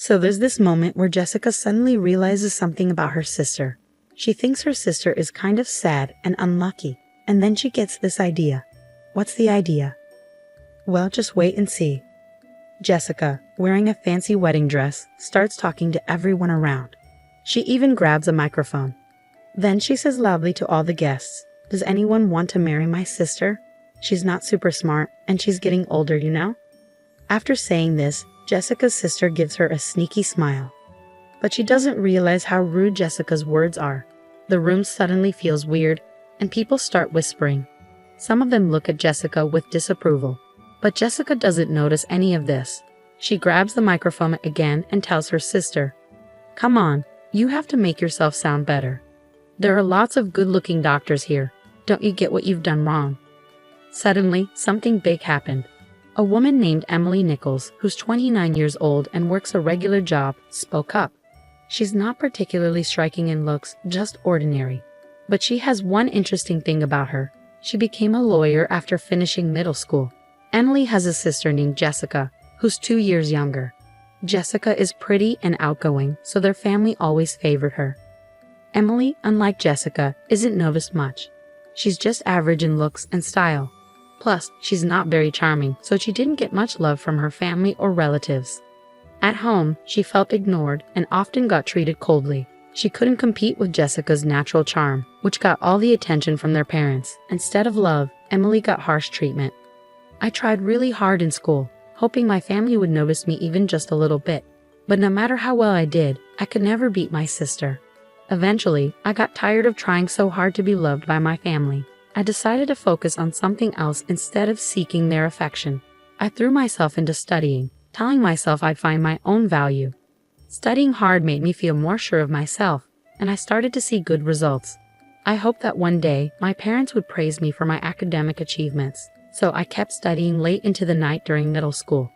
So there's this moment where Jessica suddenly realizes something about her sister. She thinks her sister is kind of sad and unlucky, and then she gets this idea. What's the idea? Well, just wait and see. Jessica, wearing a fancy wedding dress, starts talking to everyone around. She even grabs a microphone. Then she says loudly to all the guests, "Does anyone want to marry my sister? She's not super smart, and she's getting older, you know?" After saying this, Jessica's sister gives her a sneaky smile. But she doesn't realize how rude Jessica's words are. The room suddenly feels weird, and people start whispering. Some of them look at Jessica with disapproval. But Jessica doesn't notice any of this. She grabs the microphone again and tells her sister, "Come on, you have to make yourself sound better. There are lots of good-looking doctors here. Don't you get what you've done wrong?" Suddenly, something big happened. A woman named Emily Nichols, who's 29 years old and works a regular job, spoke up. She's not particularly striking in looks, just ordinary. But she has one interesting thing about her. She became a lawyer after finishing middle school. Emily has a sister named Jessica, who's 2 years younger. Jessica is pretty and outgoing, so their family always favored her. Emily, unlike Jessica, isn't noticed much. She's just average in looks and style. Plus, she's not very charming, so she didn't get much love from her family or relatives. At home, she felt ignored and often got treated coldly. She couldn't compete with Jessica's natural charm, which got all the attention from their parents. Instead of love, Emily got harsh treatment. I tried really hard in school, hoping my family would notice me even just a little bit. But no matter how well I did, I could never beat my sister. Eventually, I got tired of trying so hard to be loved by my family. I decided to focus on something else instead of seeking their affection. I threw myself into studying, telling myself I'd find my own value. Studying hard made me feel more sure of myself, and I started to see good results. I hoped that one day, my parents would praise me for my academic achievements. So I kept studying late into the night during middle school.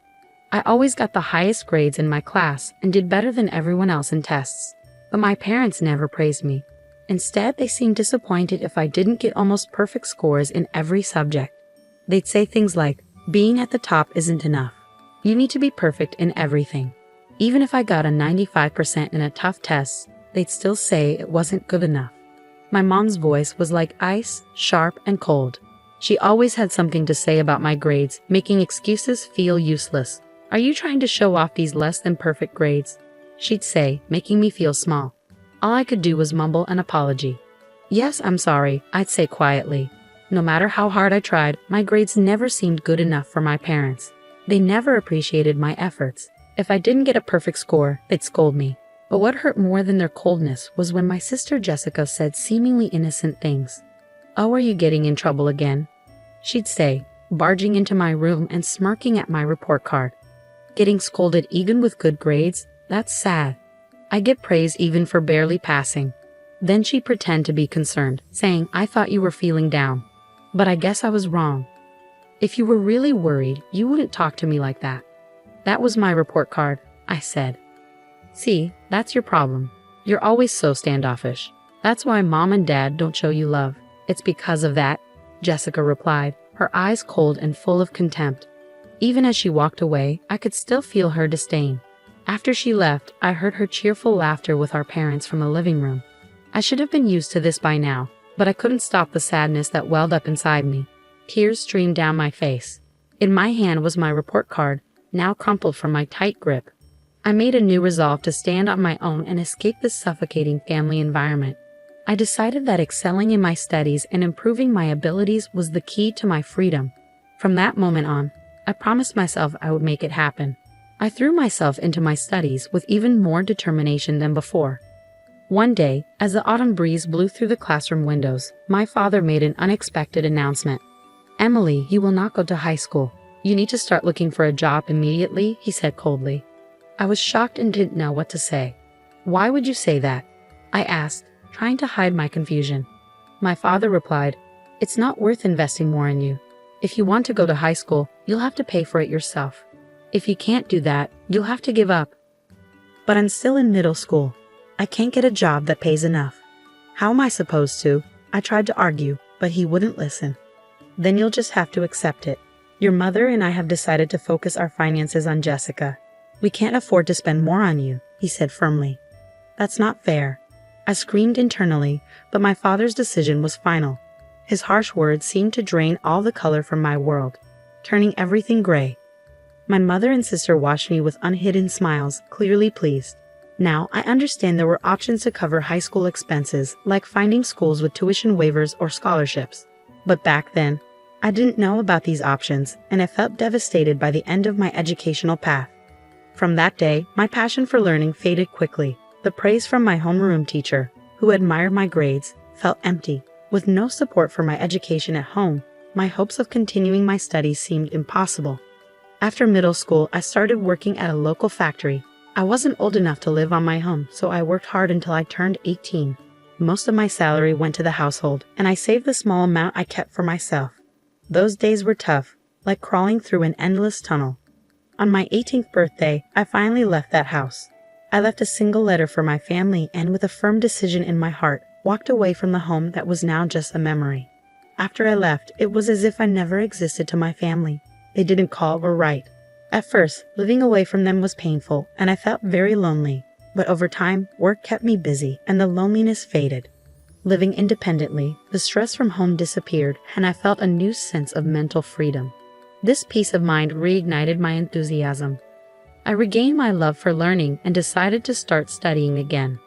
I always got the highest grades in my class and did better than everyone else in tests. But my parents never praised me. Instead, they seemed disappointed if I didn't get almost perfect scores in every subject. They'd say things like, "Being at the top isn't enough. You need to be perfect in everything." Even if I got a 95% in a tough test, they'd still say it wasn't good enough. My mom's voice was like ice, sharp and cold. She always had something to say about my grades, making excuses feel useless. "Are you trying to show off these less than perfect grades?" she'd say, making me feel small. All I could do was mumble an apology. "Yes, I'm sorry," I'd say quietly. No matter how hard I tried, my grades never seemed good enough for my parents. They never appreciated my efforts. If I didn't get a perfect score, they'd scold me. But what hurt more than their coldness was when my sister Jessica said seemingly innocent things. "Oh, are you getting in trouble again?" she'd say, barging into my room and smirking at my report card. Getting scolded even with good grades? That's sad. I get praise even for barely passing. Then she'd pretend to be concerned, saying, "I thought you were feeling down." But I guess I was wrong. "If you were really worried, you wouldn't talk to me like that." "That was my report card," I said. "See, that's your problem. You're always so standoffish. That's why Mom and Dad don't show you love. It's because of that," Jessica replied, her eyes cold and full of contempt. Even as she walked away, I could still feel her disdain. After she left, I heard her cheerful laughter with our parents from the living room. I should have been used to this by now, but I couldn't stop the sadness that welled up inside me. Tears streamed down my face. In my hand was my report card, now crumpled from my tight grip. I made a new resolve to stand on my own and escape this suffocating family environment. I decided that excelling in my studies and improving my abilities was the key to my freedom. From that moment on, I promised myself I would make it happen. I threw myself into my studies with even more determination than before. One day, as the autumn breeze blew through the classroom windows, my father made an unexpected announcement. "Emily, you will not go to high school. You need to start looking for a job immediately," he said coldly. I was shocked and didn't know what to say. "Why would you say that?" I asked, trying to hide my confusion. My father replied, "It's not worth investing more in you. If you want to go to high school, you'll have to pay for it yourself. If you can't do that, you'll have to give up." "But I'm still in middle school. I can't get a job that pays enough. How am I supposed to?" I tried to argue, but he wouldn't listen. "Then you'll just have to accept it. Your mother and I have decided to focus our finances on Jessica. We can't afford to spend more on you, he said firmly. That's not fair. I screamed internally, but my father's decision was final. His harsh words seemed to drain all the color from my world, turning everything gray. My mother and sister watched me with unhidden smiles, clearly pleased. Now, I understand there were options to cover high school expenses, like finding schools with tuition waivers or scholarships. But back then, I didn't know about these options, and I felt devastated by the end of my educational path. From that day, my passion for learning faded quickly. The praise from my homeroom teacher, who admired my grades, felt empty. With no support for my education at home, my hopes of continuing my studies seemed impossible. After middle school, I started working at a local factory. I wasn't old enough to live on my own, so I worked hard until I turned 18. Most of my salary went to the household, and I saved the small amount I kept for myself. Those days were tough, like crawling through an endless tunnel. On my 18th birthday, I finally left that house. I left a single letter for my family and, with a firm decision in my heart, walked away from the home that was now just a memory. After I left, it was as if I never existed to my family. They didn't call or write. At first, living away from them was painful, and I felt very lonely. But over time, work kept me busy, and the loneliness faded. Living independently, the stress from home disappeared, and I felt a new sense of mental freedom. This peace of mind reignited my enthusiasm. I regained my love for learning and decided to start studying again.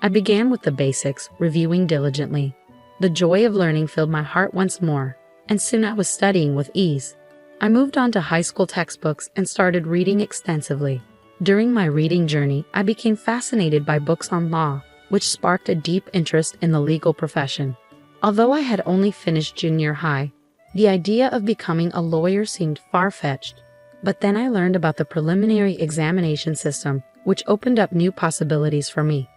I began with the basics, reviewing diligently. The joy of learning filled my heart once more, and soon I was studying with ease. I moved on to high school textbooks and started reading extensively. During my reading journey, I became fascinated by books on law, which sparked a deep interest in the legal profession. Although I had only finished junior high, the idea of becoming a lawyer seemed far-fetched. But then I learned about the preliminary examination system, which opened up new possibilities for me.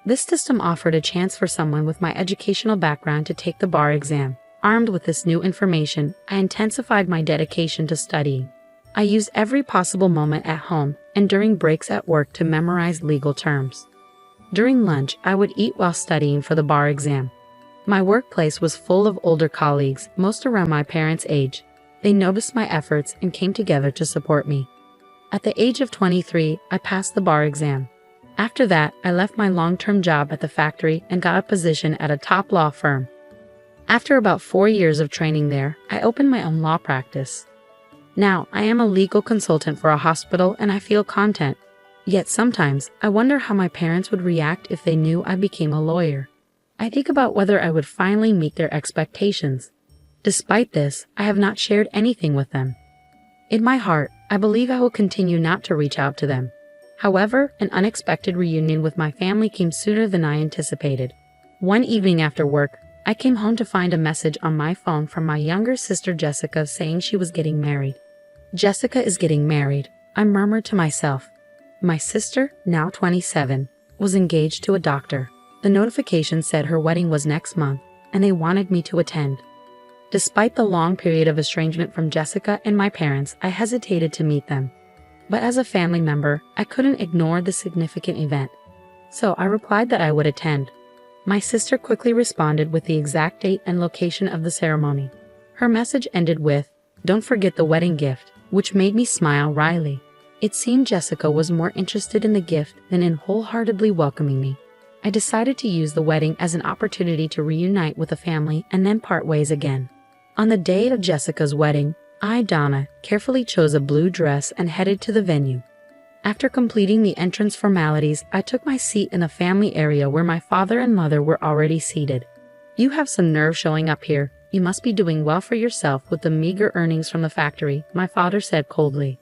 This system offered a chance for someone with my educational background to take the bar exam. Armed with this new information, I intensified my dedication to studying. I used every possible moment at home and during breaks at work to memorize legal terms. During lunch, I would eat while studying for the bar exam. My workplace was full of older colleagues, most around my parents' age. They noticed my efforts and came together to support me. At the age of 23, I passed the bar exam. After that, I left my long-term job at the factory and got a position at a top law firm. After about 4 years of training there, I opened my own law practice. Now, I am a legal consultant for a hospital and I feel content. Yet sometimes, I wonder how my parents would react if they knew I became a lawyer. I think about whether I would finally meet their expectations. Despite this, I have not shared anything with them. In my heart, I believe I will continue not to reach out to them. However, an unexpected reunion with my family came sooner than I anticipated. One evening after work, I came home to find a message on my phone from my younger sister Jessica saying she was getting married. Jessica is getting married, I murmured to myself. My sister, now 27, was engaged to a doctor. The notification said her wedding was next month, and they wanted me to attend. Despite the long period of estrangement from Jessica and my parents, I hesitated to meet them. But as a family member, I couldn't ignore the significant event. So I replied that I would attend. My sister quickly responded with the exact date and location of the ceremony. Her message ended with, "Don't forget the wedding gift," which made me smile wryly. It seemed Jessica was more interested in the gift than in wholeheartedly welcoming me. I decided to use the wedding as an opportunity to reunite with the family and then part ways again. On the day of Jessica's wedding, I, Donna, carefully chose a blue dress and headed to the venue. After completing the entrance formalities, I took my seat in the family area where my father and mother were already seated. "You have some nerve showing up here. You must be doing well for yourself with the meager earnings from the factory," my father said coldly.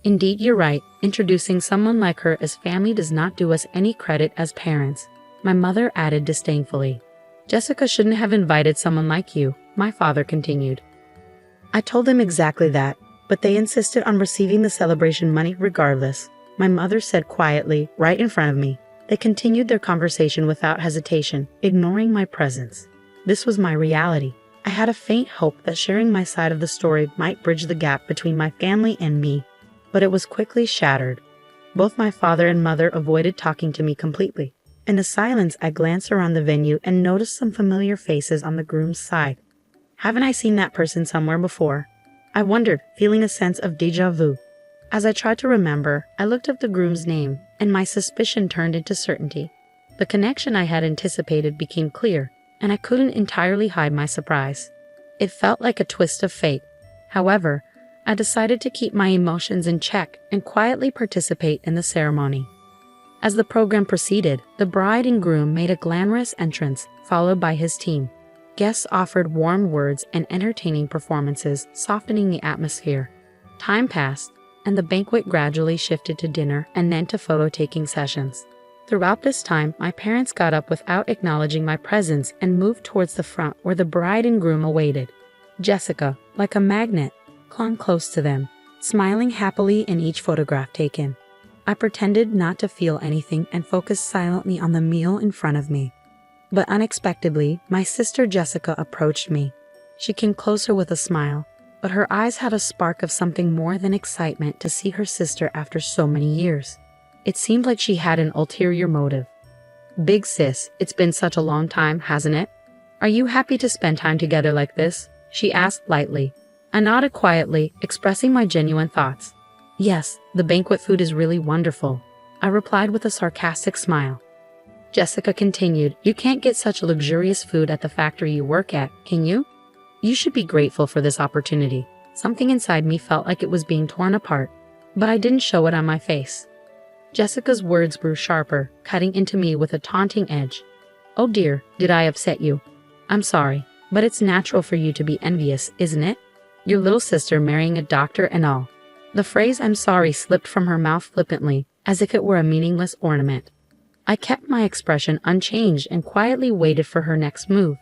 "Indeed, you're right. Introducing someone like her as family does not do us any credit as parents," my mother added disdainfully. "Jessica shouldn't have invited someone like you," my father continued. I told them exactly that, but they insisted on receiving the celebration money regardless, my mother said quietly, right in front of me. They continued their conversation without hesitation, ignoring my presence. This was my reality. I had a faint hope that sharing my side of the story might bridge the gap between my family and me, but it was quickly shattered. Both my father and mother avoided talking to me completely. In the silence, I glanced around the venue and noticed some familiar faces on the groom's side. Haven't I seen that person somewhere before? I wondered, feeling a sense of déjà vu. As I tried to remember, I looked up the groom's name, and my suspicion turned into certainty. The connection I had anticipated became clear, and I couldn't entirely hide my surprise. It felt like a twist of fate. However, I decided to keep my emotions in check and quietly participate in the ceremony. As the program proceeded, the bride and groom made a glamorous entrance, followed by his team. Guests offered warm words and entertaining performances, softening the atmosphere. Time passed, and the banquet gradually shifted to dinner and then to photo-taking sessions. Throughout this time, my parents got up without acknowledging my presence and moved towards the front where the bride and groom awaited. Jessica, like a magnet, clung close to them, smiling happily in each photograph taken. I pretended not to feel anything and focused silently on the meal in front of me. But unexpectedly, my sister Jessica approached me. She came closer with a smile, but her eyes had a spark of something more than excitement to see her sister after so many years. It seemed like she had an ulterior motive. "Big sis, it's been such a long time, hasn't it? Are you happy to spend time together like this?" she asked lightly. I nodded quietly, expressing my genuine thoughts. "Yes, the banquet food is really wonderful," I replied with a sarcastic smile. Jessica continued, "You can't get such luxurious food at the factory you work at, can you? You should be grateful for this opportunity." Something inside me felt like it was being torn apart, but I didn't show it on my face. Jessica's words grew sharper, cutting into me with a taunting edge. "Oh dear, did I upset you? I'm sorry, but it's natural for you to be envious, isn't it? Your little sister marrying a doctor and all." The phrase "I'm sorry" slipped from her mouth flippantly, as if it were a meaningless ornament. I kept my expression unchanged and quietly waited for her next move.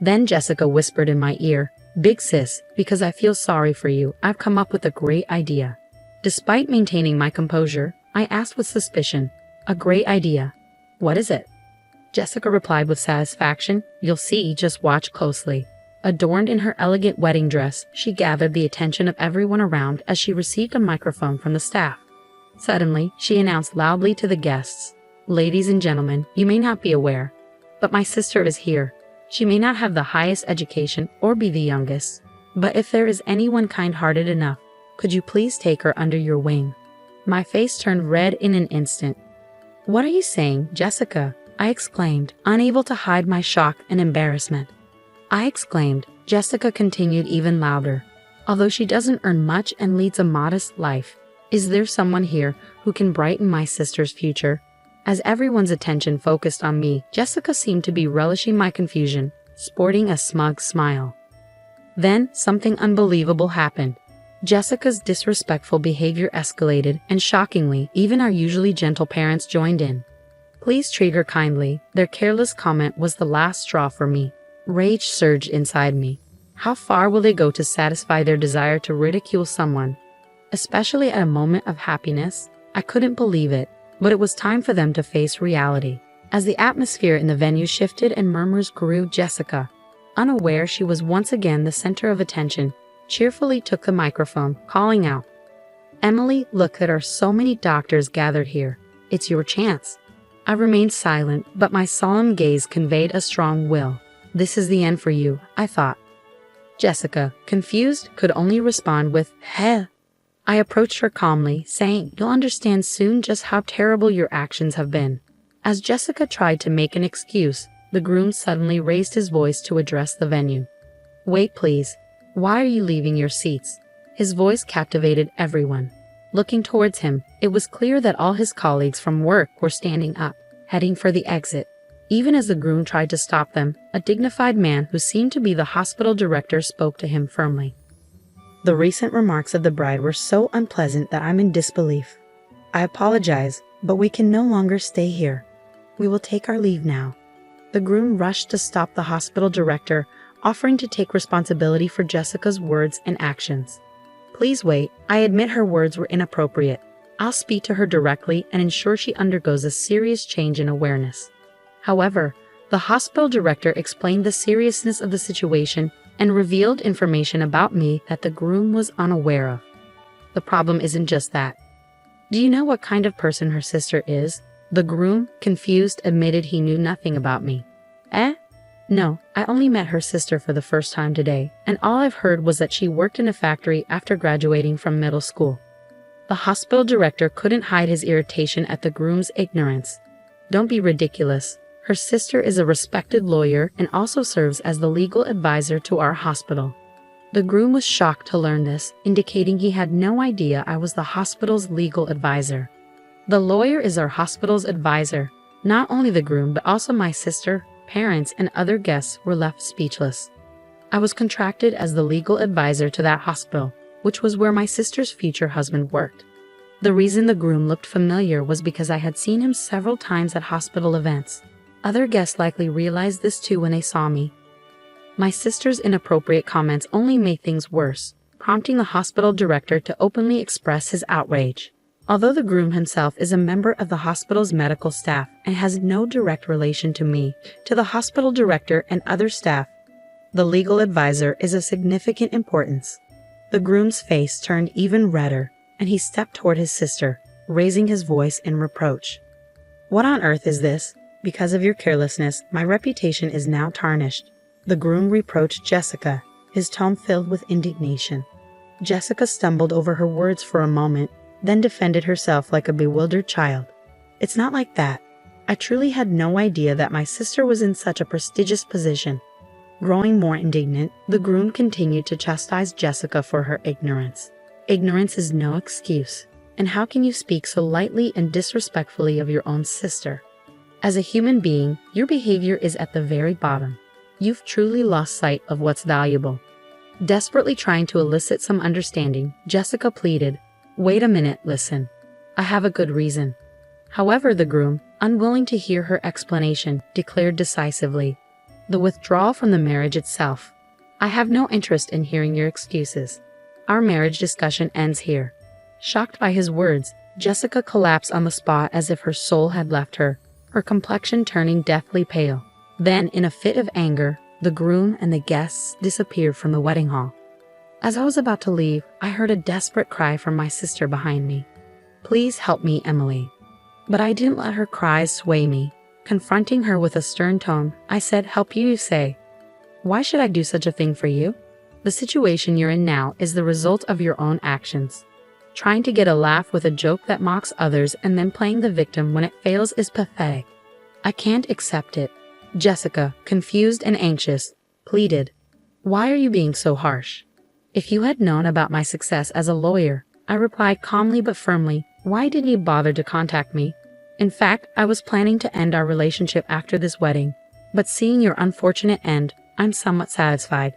Then Jessica whispered in my ear, "Big sis, because I feel sorry for you, I've come up with a great idea." Despite maintaining my composure, I asked with suspicion, "A great idea? What is it?" Jessica replied with satisfaction, "You'll see, just watch closely." Adorned in her elegant wedding dress, she gathered the attention of everyone around as she received a microphone from the staff. Suddenly, she announced loudly to the guests, "Ladies and gentlemen, you may not be aware, but my sister is here. She may not have the highest education or be the youngest, but if there is anyone kind-hearted enough, could you please take her under your wing?" My face turned red in an instant. "What are you saying, Jessica?" I exclaimed, unable to hide my shock and embarrassment. Jessica continued even louder. "Although she doesn't earn much and leads a modest life, is there someone here who can brighten my sister's future?" As everyone's attention focused on me, Jessica seemed to be relishing my confusion, sporting a smug smile. Then, something unbelievable happened. Jessica's disrespectful behavior escalated, and shockingly, even our usually gentle parents joined in. "Please treat her kindly." Their careless comment was the last straw for me. Rage surged inside me. How far will they go to satisfy their desire to ridicule someone? Especially at a moment of happiness? I couldn't believe it. But it was time for them to face reality. As the atmosphere in the venue shifted and murmurs grew, Jessica, unaware she was once again the center of attention, cheerfully took the microphone, calling out, "Emily, look, there are so many doctors gathered here. It's your chance." I remained silent, but my solemn gaze conveyed a strong will. "This is the end for you," I thought. Jessica, confused, could only respond with, "Heh." I approached her calmly, saying, "You'll understand soon just how terrible your actions have been." As Jessica tried to make an excuse, the groom suddenly raised his voice to address the venue. "Wait, please. Why are you leaving your seats?" His voice captivated everyone. Looking towards him, it was clear that all his colleagues from work were standing up, heading for the exit. Even as the groom tried to stop them, a dignified man who seemed to be the hospital director spoke to him firmly. "The recent remarks of the bride were so unpleasant that I'm in disbelief. I apologize, but we can no longer stay here. We will take our leave now." The groom rushed to stop the hospital director, offering to take responsibility for Jessica's words and actions. "Please wait. I admit her words were inappropriate. I'll speak to her directly and ensure she undergoes a serious change in awareness." However, the hospital director explained the seriousness of the situation and revealed information about me that the groom was unaware of. The problem isn't just that. "Do you know what kind of person her sister is?" The groom, confused, admitted he knew nothing about me. "Eh? No, I only met her sister for the first time today, and all I've heard was that she worked in a factory after graduating from middle school." The hospital director couldn't hide his irritation at the groom's ignorance. Don't be ridiculous. Her sister is a respected lawyer and also serves as the legal advisor to our hospital. The groom was shocked to learn this, indicating he had no idea I was the hospital's legal advisor. The lawyer is our hospital's advisor. Not only the groom but also my sister, parents, and other guests were left speechless. I was contracted as the legal advisor to that hospital, which was where my sister's future husband worked. The reason the groom looked familiar was because I had seen him several times at hospital events. Other guests likely realized this too when they saw me. My sister's inappropriate comments only made things worse, prompting the hospital director to openly express his outrage. Although the groom himself is a member of the hospital's medical staff and has no direct relation to me, to the hospital director and other staff, the legal advisor is of significant importance. The groom's face turned even redder, and he stepped toward his sister, raising his voice in reproach. What on earth is this? Because of your carelessness, my reputation is now tarnished. The groom reproached Jessica, his tone filled with indignation. Jessica stumbled over her words for a moment, then defended herself like a bewildered child. It's not like that. I truly had no idea that my sister was in such a prestigious position. Growing more indignant, the groom continued to chastise Jessica for her ignorance. Ignorance is no excuse, and how can you speak so lightly and disrespectfully of your own sister? As a human being, your behavior is at the very bottom. You've truly lost sight of what's valuable. Desperately trying to elicit some understanding, Jessica pleaded, "Wait a minute, listen. I have a good reason." However, the groom, unwilling to hear her explanation, declared decisively, "The withdrawal from the marriage itself. I have no interest in hearing your excuses. Our marriage discussion ends here." Shocked by his words, Jessica collapsed on the spot as if her soul had left her, her complexion turning deathly pale. Then, in a fit of anger, the groom and the guests disappeared from the wedding hall. As I was about to leave, I heard a desperate cry from my sister behind me. "Please help me, Emily." But I didn't let her cries sway me. Confronting her with a stern tone, I said, "Help you say? Why should I do such a thing for you? The situation you're in now is the result of your own actions. Trying to get a laugh with a joke that mocks others and then playing the victim when it fails is pathetic. I can't accept it." Jessica, confused and anxious, pleaded, "Why are you being so harsh? If you had known about my success as a lawyer," I replied calmly but firmly, "why didn't you bother to contact me? In fact, I was planning to end our relationship after this wedding, but seeing your unfortunate end, I'm somewhat satisfied.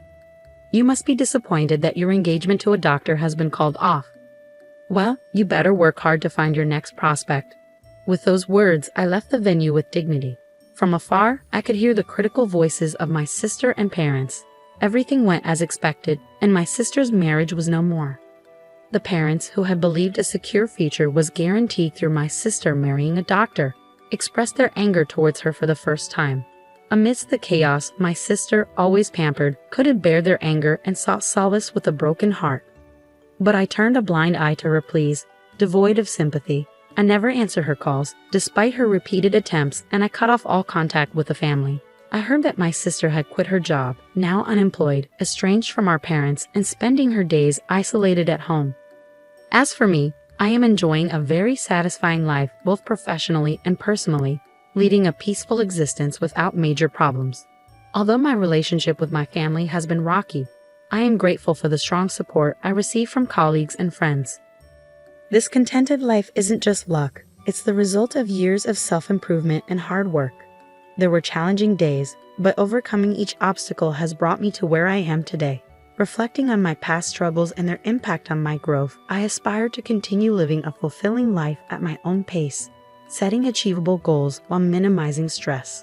You must be disappointed that your engagement to a doctor has been called off. Well, you better work hard to find your next prospect." With those words, I left the venue with dignity. From afar, I could hear the critical voices of my sister and parents. Everything went as expected, and my sister's marriage was no more. The parents, who had believed a secure future was guaranteed through my sister marrying a doctor, expressed their anger towards her for the first time. Amidst the chaos, my sister, always pampered, couldn't bear their anger and sought solace with a broken heart. But I turned a blind eye to her pleas, devoid of sympathy. I never answered her calls, despite her repeated attempts, and I cut off all contact with the family. I heard that my sister had quit her job, now unemployed, estranged from our parents, and spending her days isolated at home. As for me, I am enjoying a very satisfying life both professionally and personally, leading a peaceful existence without major problems. Although my relationship with my family has been rocky, I am grateful for the strong support I receive from colleagues and friends. This contented life isn't just luck, it's the result of years of self-improvement and hard work. There were challenging days, but overcoming each obstacle has brought me to where I am today. Reflecting on my past struggles and their impact on my growth, I aspire to continue living a fulfilling life at my own pace, setting achievable goals while minimizing stress.